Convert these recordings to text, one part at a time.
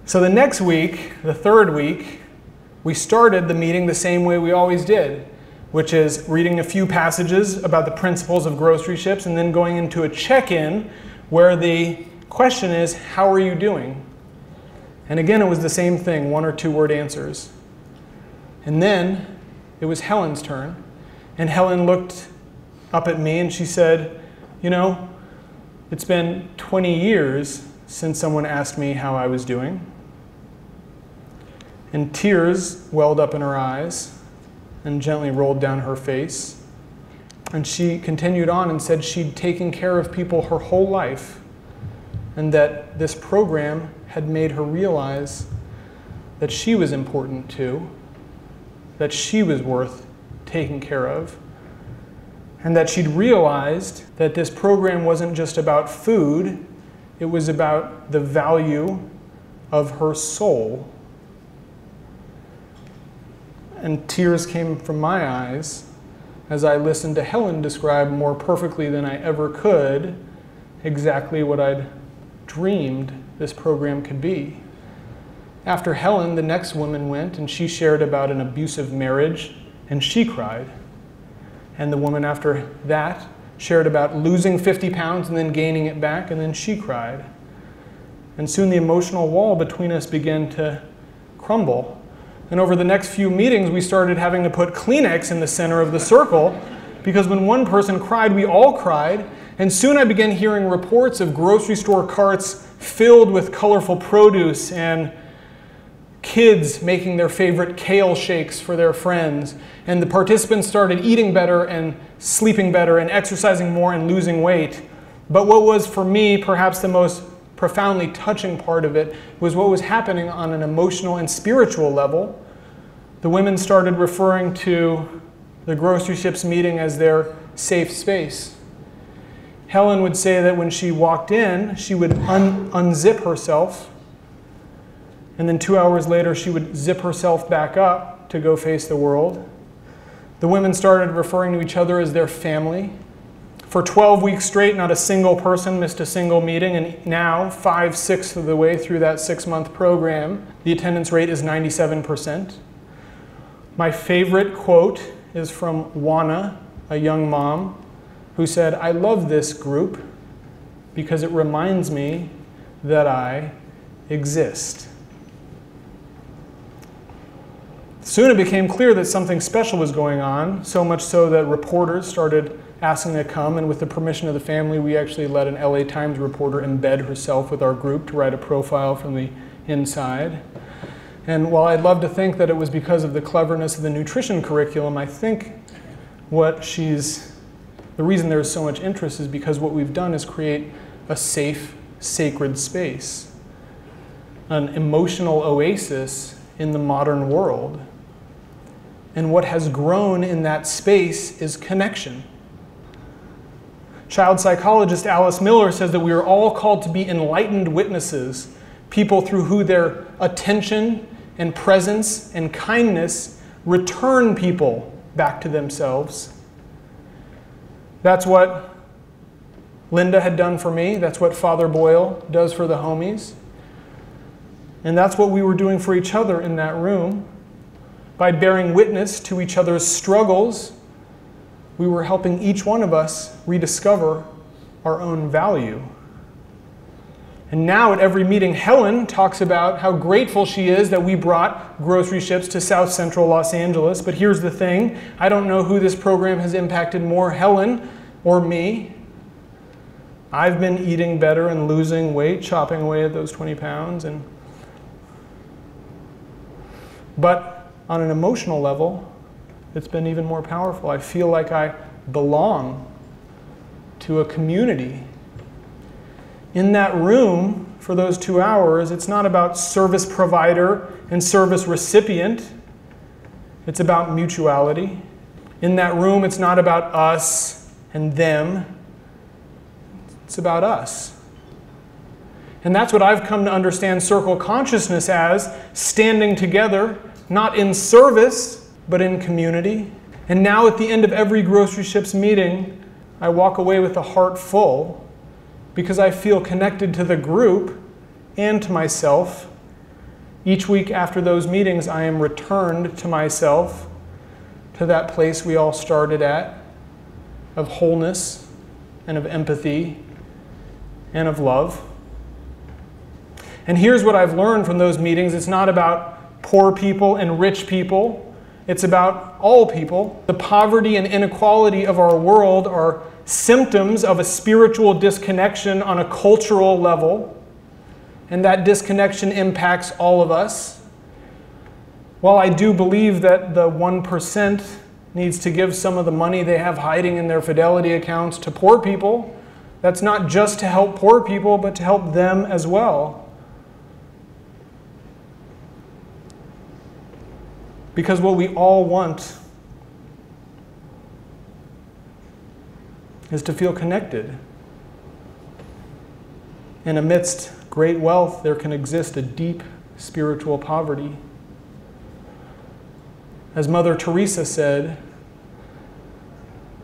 So the next week, the third week, we started the meeting the same way we always did, which is reading a few passages about the principles of groceryships and then going into a check-in where the question is, how are you doing? And again, it was the same thing, 1 or 2 word answers. And then it was Helen's turn. And Helen looked up at me and she said, you know, it's been 20 years since someone asked me how I was doing. And tears welled up in her eyes and gently rolled down her face. And she continued on and said she'd taken care of people her whole life and that this program had made her realize that she was important too, that she was worth taking care of, and that she'd realized that this program wasn't just about food, it was about the value of her soul. And tears came from my eyes as I listened to Helen describe more perfectly than I ever could exactly what I'd dreamed this program could be. After Helen, the next woman went and she shared about an abusive marriage and she cried. And the woman after that shared about losing 50 pounds and then gaining it back, and then she cried. And soon the emotional wall between us began to crumble. And over the next few meetings, we started having to put Kleenex in the center of the circle because when one person cried, we all cried. And soon I began hearing reports of grocery store carts filled with colorful produce and kids making their favorite kale shakes for their friends. And the participants started eating better and sleeping better and exercising more and losing weight. But what was for me perhaps the most profoundly touching part of it was what was happening on an emotional and spiritual level. The women started referring to the groceryships meeting as their safe space. Helen would say that when she walked in, she would unzip herself, and then 2 hours later she would zip herself back up to go face the world. The women started referring to each other as their family. For 12 weeks straight, not a single person missed a single meeting, and now, 5/6 of the way through that 6-month program, the attendance rate is 97%. My favorite quote is from Juana, a young mom, who said, "I love this group because it reminds me that I exist." Soon it became clear that something special was going on, so much so that reporters started asking to come, and with the permission of the family, we actually let an LA Times reporter embed herself with our group to write a profile from the inside. And while I'd love to think that it was because of the cleverness of the nutrition curriculum, I think the reason there's so much interest is because what we've done is create a safe, sacred space, an emotional oasis in the modern world. And what has grown in that space is connection. Child psychologist Alice Miller says that we are all called to be enlightened witnesses, people through who their attention and presence and kindness return people back to themselves. That's what Linda had done for me. That's what Father Boyle does for the homies. And that's what we were doing for each other in that room. By bearing witness to each other's struggles, we were helping each one of us rediscover our own value. And now at every meeting, Helen talks about how grateful she is that we brought groceryships to South Central Los Angeles. But here's the thing, I don't know who this program has impacted more, Helen or me. I've been eating better and losing weight, chopping away at those 20 pounds. But on an emotional level, it's been even more powerful. I feel like I belong to a community. In that room, for those 2 hours, it's not about service provider and service recipient. It's about mutuality. In that room, it's not about us and them. It's about us. And that's what I've come to understand circle consciousness as, standing together, not in service, but in community. And now at the end of every groceryships meeting, I walk away with a heart full because I feel connected to the group and to myself Each week after those meetings, I am returned to myself, to that place we all started at, of wholeness and of empathy and of love. And here's what I've learned from those meetings. It's not about poor people and rich people. It's about all people. The poverty and inequality of our world are symptoms of a spiritual disconnection on a cultural level. And that disconnection impacts all of us. While I do believe that the 1% needs to give some of the money they have hiding in their Fidelity accounts to poor people, that's not just to help poor people, but to help them as well. Because what we all want is to feel connected. And amidst great wealth, there can exist a deep spiritual poverty. As Mother Teresa said,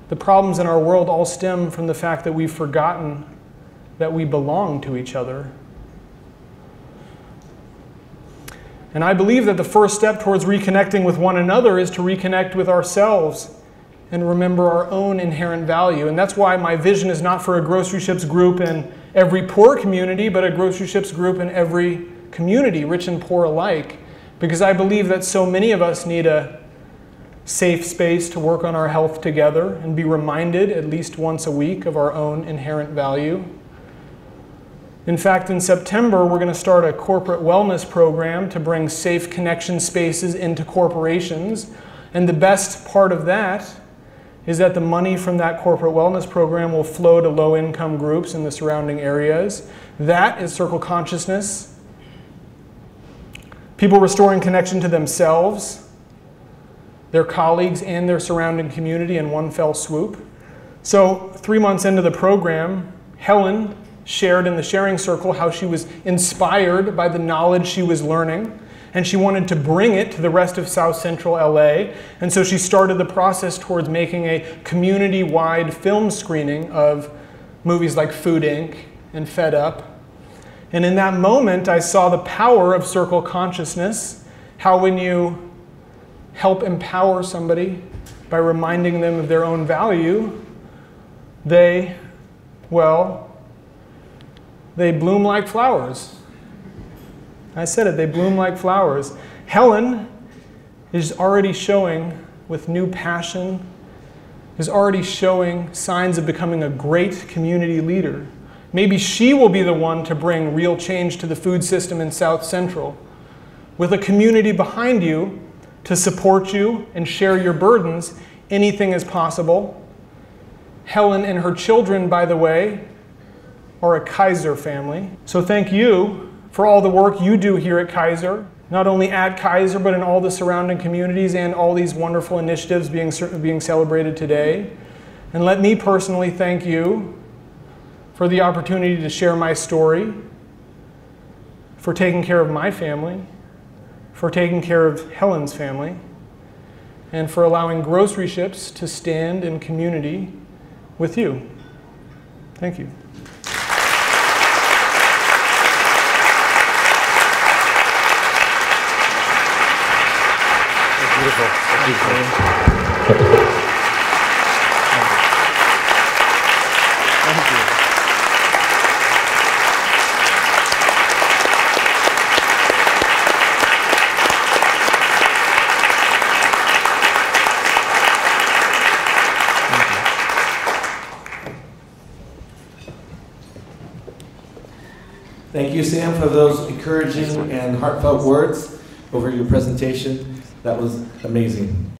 the problems in our world all stem from the fact that we've forgotten that we belong to each other. And I believe that the first step towards reconnecting with one another is to reconnect with ourselves and remember our own inherent value. And that's why my vision is not for a grocery ships group in every poor community, but a grocery ships group in every community, rich and poor alike. Because I believe that so many of us need a safe space to work on our health together and be reminded at least once a week of our own inherent value. In fact, in September, we're going to start a corporate wellness program to bring safe connection spaces into corporations. And the best part of that is that the money from that corporate wellness program will flow to low-income groups in the surrounding areas. That is circle consciousness. People restoring connection to themselves, their colleagues, and their surrounding community in one fell swoop. So 3 months into the program, Helen shared in the sharing circle how she was inspired by the knowledge she was learning, and she wanted to bring it to the rest of South Central LA. And so she started the process towards making a community-wide film screening of movies like Food Inc. and Fed Up. And in that moment, I saw the power of circle consciousness, how when you help empower somebody by reminding them of their own value, they bloom like flowers. I said it, they bloom like flowers. Helen is already showing, with new passion, is already showing signs of becoming a great community leader. Maybe she will be the one to bring real change to the food system in South Central. With a community behind you to support you and share your burdens, anything is possible. Helen and her children, by the way, are a Kaiser family. So thank you for all the work you do here at Kaiser, not only at Kaiser, but in all the surrounding communities and all these wonderful initiatives being celebrated today. And let me personally thank you for the opportunity to share my story, for taking care of my family, for taking care of Helen's family, and for allowing grocery ships to stand in community with you. Thank you. Beautiful. Thank you. Thank you, Sam, for those encouraging and heartfelt words over your presentation. That was amazing.